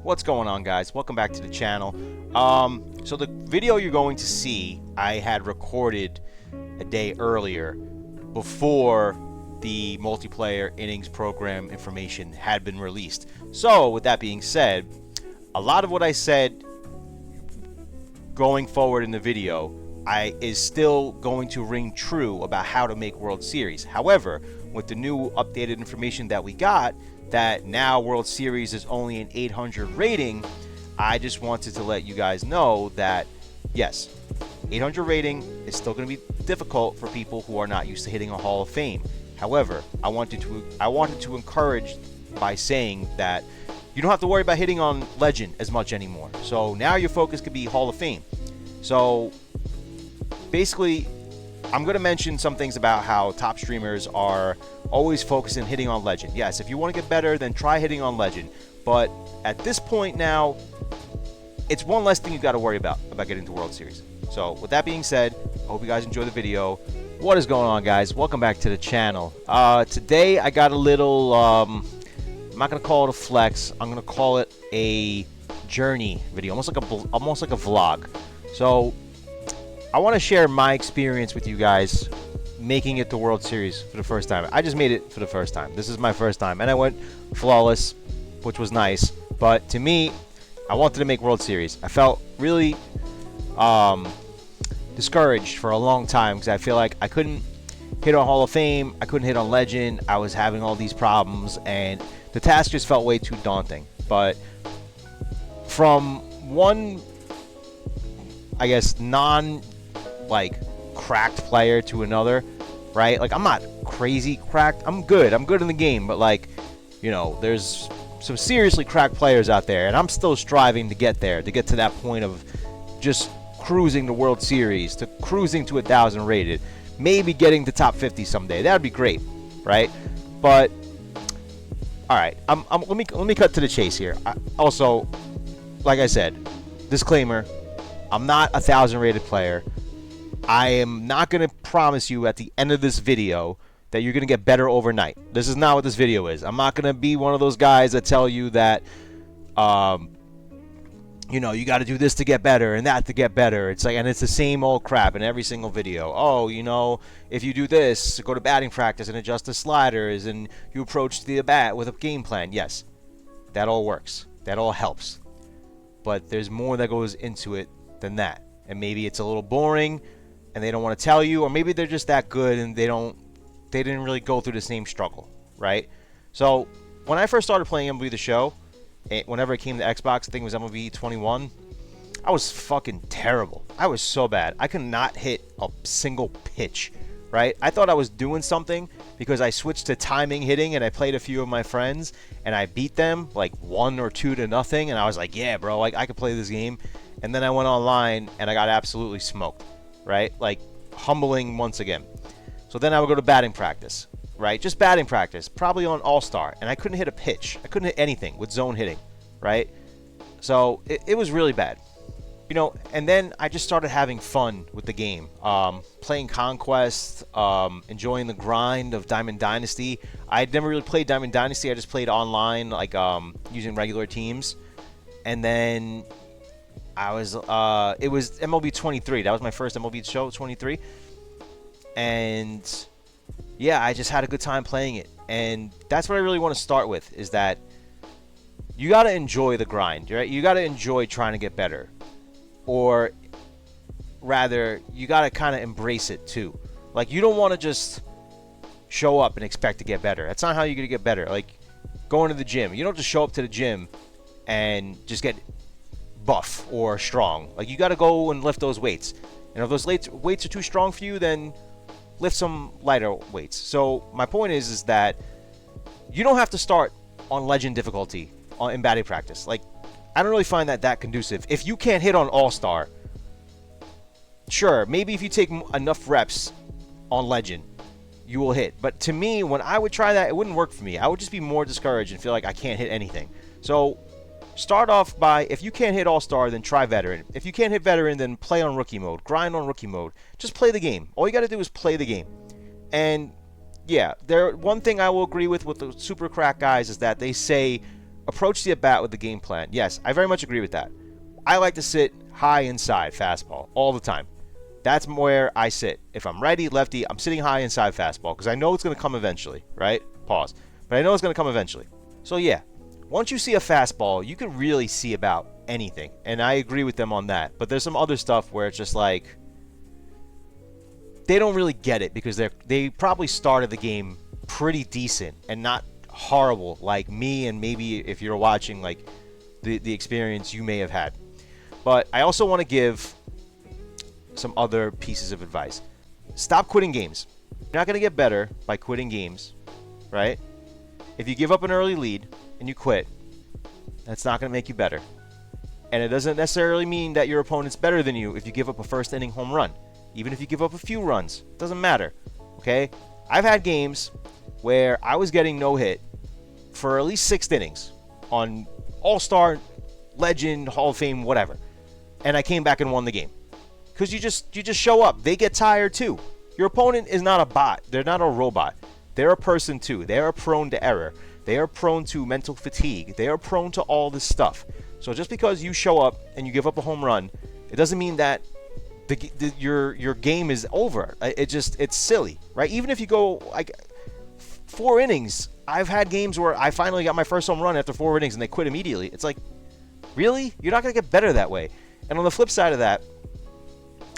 What's going on, guys? Welcome back to the channel. So the video you're going to see, I had recorded a day earlier before the multiplayer innings program information had been released. So with that being said, a lot of what I said going forward in the video is still going to ring true about how to make World Series. However, with the new updated information that we got, that now World Series is only an 800 rating, I just wanted to let you guys know that yes, 800 rating is still going to be difficult for people who are not used to hitting a Hall of Fame. However, I wanted to encourage by saying that you don't have to worry about hitting on Legend as much anymore. So now your focus could be Hall of Fame. So basically, I'm going to mention some things about how top streamers are always focusing on hitting on Legend. Yes, if you want to get better, then try hitting on Legend. But at this point now, it's one less thing you got to worry about getting to World Series. So with that being said, I hope you guys enjoy the video. What is going on, guys? Welcome back to the channel. Today I got a little, I'm not going to call it a flex. I'm going to call it a journey video, almost like a vlog. So I want to share my experience with you guys making it to World Series for the first time. I just made it for the first time. This is my first time, and I went flawless, which was nice. But to me, I wanted to make World Series. I felt really discouraged for a long time because I feel like I couldn't hit on Hall of Fame. I couldn't hit on Legend. I was having all these problems, and the task just felt way too daunting. But from one, I guess, cracked player to another, right? Like, I'm not crazy cracked. I'm good in the game, but like, you know, there's some seriously cracked players out there, and I'm still striving to get there, to get to that point of just cruising the World Series, to cruising to 1,000 rated, maybe getting to top 50 someday. That'd be great, right? But all right, let me cut to the chase here. Also, like I said, disclaimer, I'm not a 1,000 rated player. I am not going to promise you at the end of this video that you're going to get better overnight. This is not what this video is. I'm not going to be one of those guys that tell you that, you know, you got to do this to get better and that to get better. It's like, and it's the same old crap in every single video. Oh, you know, if you do this, go to batting practice and adjust the sliders, and you approach the bat with a game plan. Yes, that all works. That all helps. But there's more that goes into it than that. And maybe it's a little boring and they don't want to tell you, or maybe they're just that good and they didn't really go through the same struggle, right? So when I first started playing MLB The Show, whenever it came to Xbox, I think it was MLB 21, I was fucking terrible. I was so bad. I could not hit a single pitch, right? I thought I was doing something because I switched to timing hitting and I played a few of my friends and I beat them like 1 or 2 to nothing, and I was like, yeah, bro, like I could play this game. And then I went online and I got absolutely smoked, right? Like, humbling once again. So then I would go to batting practice, right? Just batting practice, probably on All-Star, and I couldn't hit a pitch. I couldn't hit anything with zone hitting, right? So it was really bad. You know, and then I just started having fun with the game. Playing Conquest, enjoying the grind of Diamond Dynasty. I'd never really played Diamond Dynasty. I just played online, like using regular teams. And then it was MLB 23. That was my first MLB show, 23. And yeah, I just had a good time playing it. And that's what I really want to start with, is that you got to enjoy the grind, right? You got to enjoy trying to get better. Or rather, you got to kind of embrace it too. Like, you don't want to just show up and expect to get better. That's not how you're going to get better. Like, going to the gym. You don't just show up to the gym and just get buff or strong. Like, you got to go and lift those weights. And if those weights are too strong for you, then lift some lighter weights. So my point is that you don't have to start on Legend difficulty in batting practice. Like, I don't really find that conducive. If you can't hit on All-Star, sure, maybe if you take enough reps on Legend, you will hit. But to me, when I would try that, it wouldn't work for me. I would just be more discouraged and feel like I can't hit anything. So start off by, if you can't hit All-Star, then try Veteran. If you can't hit Veteran, then play on Rookie Mode. Grind on Rookie Mode. Just play the game. All you got to do is play the game. And yeah, one thing I will agree with the super crack guys is that they say approach the at-bat with the game plan. Yes, I very much agree with that. I like to sit high inside fastball all the time. That's where I sit. If I'm righty, lefty, I'm sitting high inside fastball because I know it's going to come eventually, right? Pause. But I know it's going to come eventually. So yeah, once you see a fastball, you can really see about anything. And I agree with them on that. But there's some other stuff where it's just like, they don't really get it because they probably started the game pretty decent and not horrible like me and maybe if you're watching like the experience you may have had. But I also want to give some other pieces of advice. Stop quitting games. You're not going to get better by quitting games, right? If you give up an early lead and you quit, that's not going to make you better. And it doesn't necessarily mean that your opponent's better than you if you give up a first inning home run. Even if you give up a few runs, it doesn't matter, okay? I've had games where I was getting no hit for at least 6 innings on All-Star, Legend, Hall of Fame, whatever. And I came back and won the game. Because you just show up. They get tired too. Your opponent is not a bot. They're not a robot. They're a person too. They are prone to error. They are prone to mental fatigue. They are prone to all this stuff. So just because you show up and you give up a home run, it doesn't mean that your game is over. It's silly, right? Even if you go like 4 innings, I've had games where I finally got my first home run after 4 innings and they quit immediately. It's like, really? You're not going to get better that way. And on the flip side of that,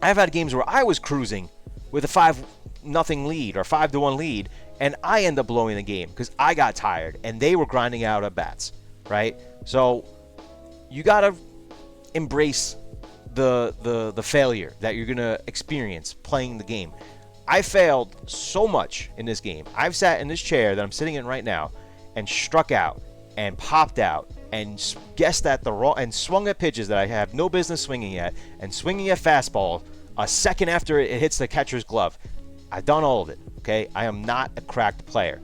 I've had games where I was cruising with a 5-0 lead or 5-1 lead, and I end up blowing the game because I got tired and they were grinding out at bats, right? So you got to embrace the failure that you're going to experience playing the game. I failed so much in this game. I've sat in this chair that I'm sitting in right now and struck out and popped out and guessed at the wrong and swung at pitches that I have no business swinging at and swinging at fastball a second after it hits the catcher's glove. I've done all of it, okay? I am not a cracked player.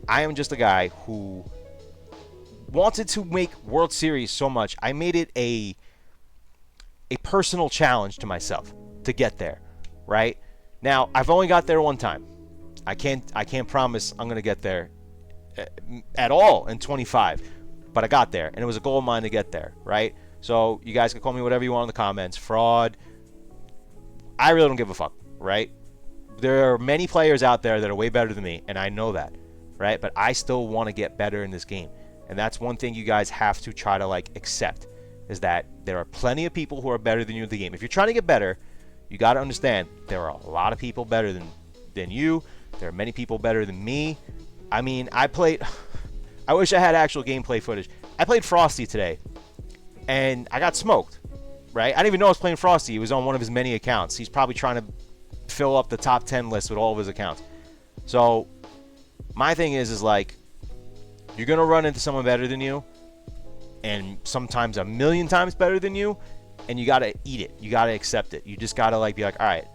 I am just a guy who wanted to make World Series so much. I made it a personal challenge to myself to get there, right? Now, I've only got there one time. I can't promise I'm going to get there at all in 25, but I got there, and it was a goal of mine to get there, right? So you guys can call me whatever you want in the comments, fraud. I really don't give a fuck, right? There are many players out there that are way better than me, and I know that, right? But I still want to get better in this game, and that's one thing you guys have to try to like accept, is that there are plenty of people who are better than you in the game. If you're trying to get better, you got to understand there are a lot of people better than you. There are many people better than me. I mean, I wish I had actual gameplay footage. I played Frosty today, and I got smoked, right? I didn't even know I was playing Frosty. He was on one of his many accounts. He's probably trying to fill up the top 10 list with all of his accounts. So my thing is like, you're going to run into someone better than you, and sometimes a million times better than you, and you got to eat it. You got to accept it. You just got to like be like, all right,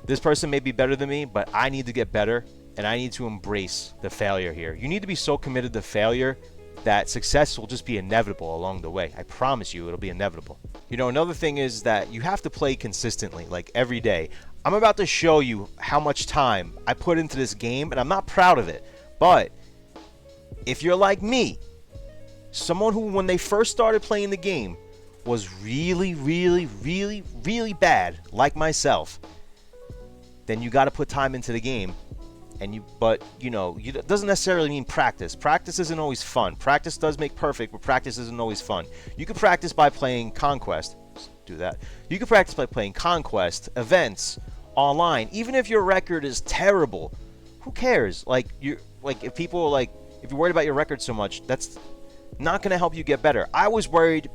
this person may be better than me, but I need to get better, and I need to embrace the failure here. You need to be so committed to failure that success will just be inevitable along the way. I promise you it'll be inevitable. You know, another thing is that you have to play consistently, like every day. I'm about to show you how much time I put into this game, and I'm not proud of it. But if you're like me, someone who, when they first started playing the game, was really, really, really, really bad, like myself, then you got to put time into the game. But you know, it doesn't necessarily mean practice. Practice isn't always fun. Practice does make perfect, but practice isn't always fun. You can practice by playing Conquest. Let's do that. You can practice by playing Conquest, events, online. Even if your record is terrible, who cares? Like if people like, if you're worried about your record so much, that's not going to help you get better. I was worried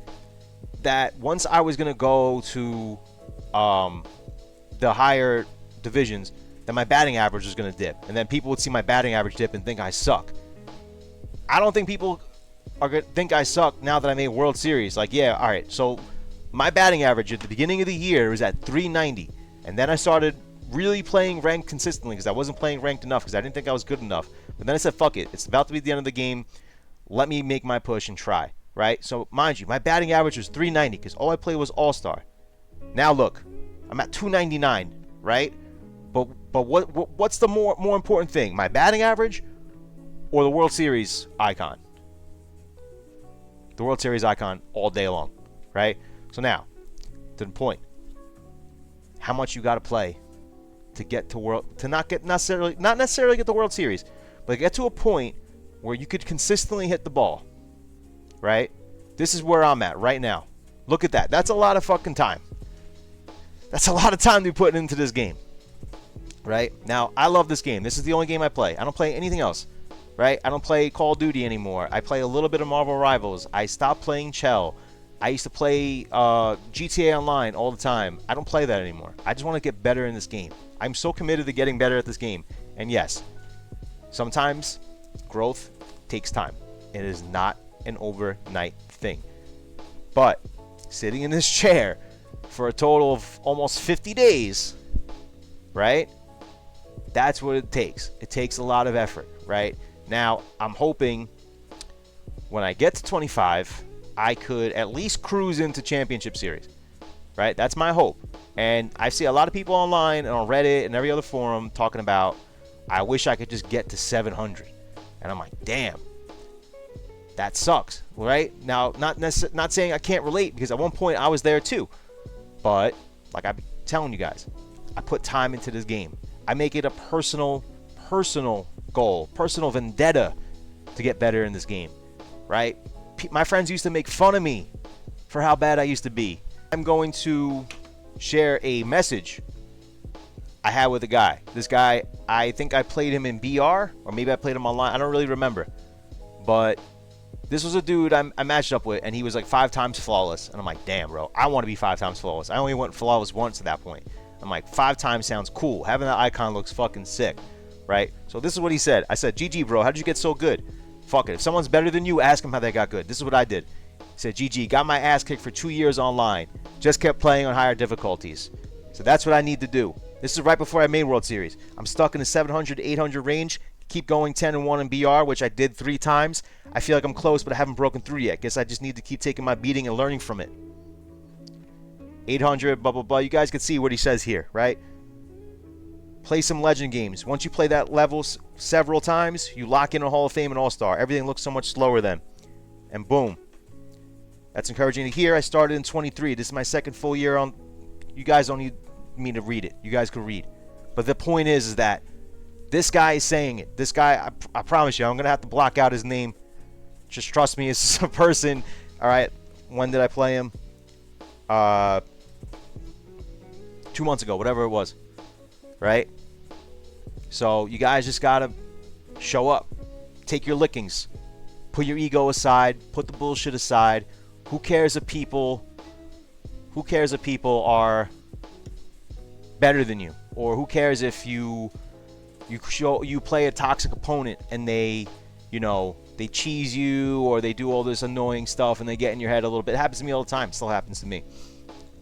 that once I was going to go to the higher divisions, that my batting average was going to dip, and then people would see my batting average dip and think I suck. I don't think people are going to think I suck now that I made World Series. Like, yeah, all right, so my batting average at the beginning of the year was at 390, and then I started really playing ranked consistently because I wasn't playing ranked enough because I didn't think I was good enough. But then I said, fuck it, it's about to be the end of the game. Let me make my push and try, right? So mind you, my batting average was 390 because all I played was All-Star. Now look, I'm at 299, right? But what's the more important thing? My batting average or the World Series icon? the World Series icon all day long, right? So now, to the point, how much you got to play to get to not necessarily get the World Series, but get to a point where you could consistently hit the ball, right? This is where I'm at right now. Look at that. That's a lot of fucking time. That's a lot of time to be putting into this game, right? Now, I love this game. This is the only game I play. I don't play anything else, right? I don't play Call of Duty anymore. I play a little bit of Marvel Rivals. I stopped playing Chell. I used to play GTA Online all the time. I don't play that anymore. I just want to get better in this game. I'm so committed to getting better at this game. And yes, sometimes growth takes time. It is not an overnight thing. But sitting in this chair for a total of almost 50 days, right? That's what it takes. It takes a lot of effort, right? Now, I'm hoping when I get to 25, I could at least cruise into Championship Series, right? That's my hope. And I see a lot of people online and on Reddit and every other forum talking about, I wish I could just get to 700. And I'm like, damn, that sucks, right? Now, not saying I can't relate, because at one point I was there too. But like I'm telling you guys, I put time into this game. I make it a personal goal, personal vendetta to get better in this game, right? My friends used to make fun of me for how bad I used to be. I'm going to share a message I had with a guy. This guy, I think I played him in BR, or maybe I played him online. I don't really remember. But this was a dude I matched up with, and he was like 5 times flawless. And I'm like, damn, bro, I want to be 5 times flawless. I only went flawless once at that point. I'm like, 5 times sounds cool. Having that icon looks fucking sick, right? So this is what he said. I said, GG, bro, how did you get so good? Fuck it. If someone's better than you, ask them how they got good. This is what I did. He said, GG, got my ass kicked for 2 years online. Just kept playing on higher difficulties. So that's what I need to do. This is right before I made World Series. I'm stuck in the 700 to 800 range. Keep going 10-1 in BR, which I did 3 times. I feel like I'm close, but I haven't broken through yet. Guess I just need to keep taking my beating and learning from it. 800, blah, blah, blah. You guys can see what he says here, right? Play some legend games. Once you play that level several times, you lock in a Hall of Fame and All-Star. Everything looks so much slower then. And boom. That's encouraging to hear. I started in 23. This is my second full year on... You guys don't need me to read it. You guys can read. But the point is that this guy is saying it. This guy, I promise you, I'm going to have to block out his name. Just trust me, it's a person. All right. When did I play him? 2 months ago, whatever it was. Right? So you guys just got to show up. Take your lickings. Put your ego aside. Put the bullshit aside. Who cares if people are better than you? Or who cares if you play a toxic opponent and they cheese you, or they do all this annoying stuff and they get in your head a little bit. It happens to me all the time. It still happens to me.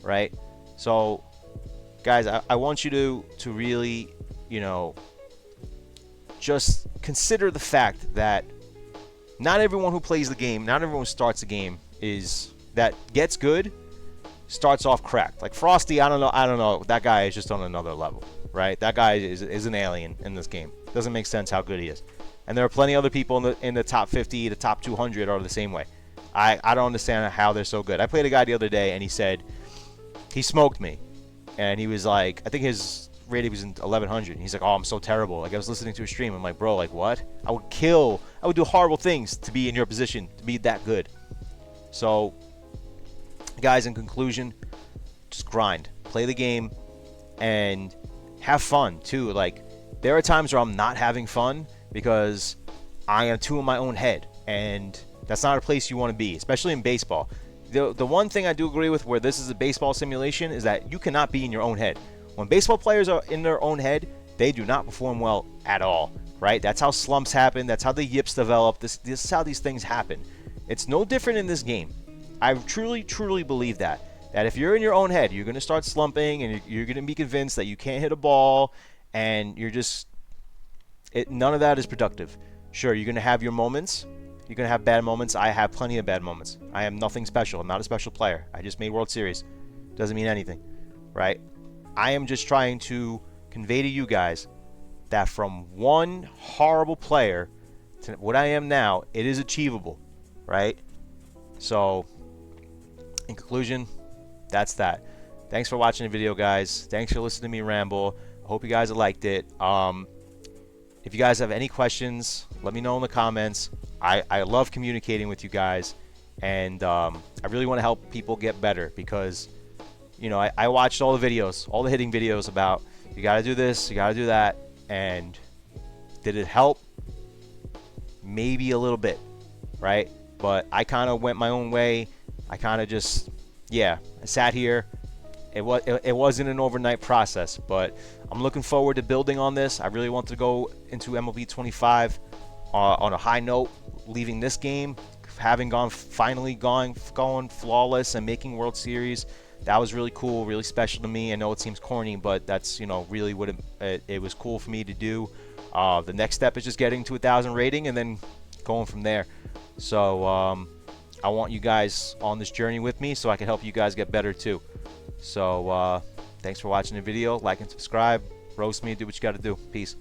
Right? So guys, I want you to really, just consider the fact that not everyone who plays the game, not everyone who starts the game gets good starts off cracked. Like Frosty, I don't know. That guy is just on another level, right? That guy is an alien in this game. Doesn't make sense how good he is. And there are plenty of other people in the top 50, the top 200 are the same way. I don't understand how they're so good. I played a guy the other day, and he said he smoked me, and he was like, I think his rating was in 1100. And he's like, oh, I'm so terrible. Like, I was listening to a stream. I'm like, bro, like what? I would do horrible things to be in your position, to be that good. So, guys, in conclusion, just grind, play the game, and have fun too. Like, there are times where I'm not having fun because I am too in my own head, and that's not a place you want to be, especially in baseball. The one thing I do agree with, where this is a baseball simulation, is that you cannot be in your own head. When baseball players are in their own head, they do not perform well at all, right? That's how slumps happen. That's how the yips develop. This is how these things happen. It's no different in this game. I truly, truly believe that if you're in your own head, you're going to start slumping, and you're going to be convinced that you can't hit a ball, and you're just... none of that is productive. Sure, you're going to have your moments. You're going to have bad moments. I have plenty of bad moments. I am nothing special. I'm not a special player. I just made World Series. Doesn't mean anything, right? I am just trying to convey to you guys that from one horrible player to what I am now, it is achievable, right? So, in conclusion, that's that. Thanks for watching the video, guys. Thanks for listening to me ramble. I hope you guys liked it. If you guys have any questions, let me know in the comments. I love communicating with you guys, and I really want to help people get better because, you know, I watched all the videos, all the hitting videos about you got to do this, you got to do that, and did it help? Maybe a little bit, right? But I kind of went my own way. I kind of just, yeah, I sat here. It wasn't an overnight process, but I'm looking forward to building on this. I really want to go into MLB 25 on a high note, leaving this game, having finally gone flawless and making World Series. That was really cool, really special to me. I know it seems corny, but that's, you know, really what it was cool for me to do. The next step is just getting to 1,000 rating and then going from there. So I want you guys on this journey with me so I can help you guys get better too. So thanks for watching the video. Like and subscribe. Roast me. Do what you got to do. Peace.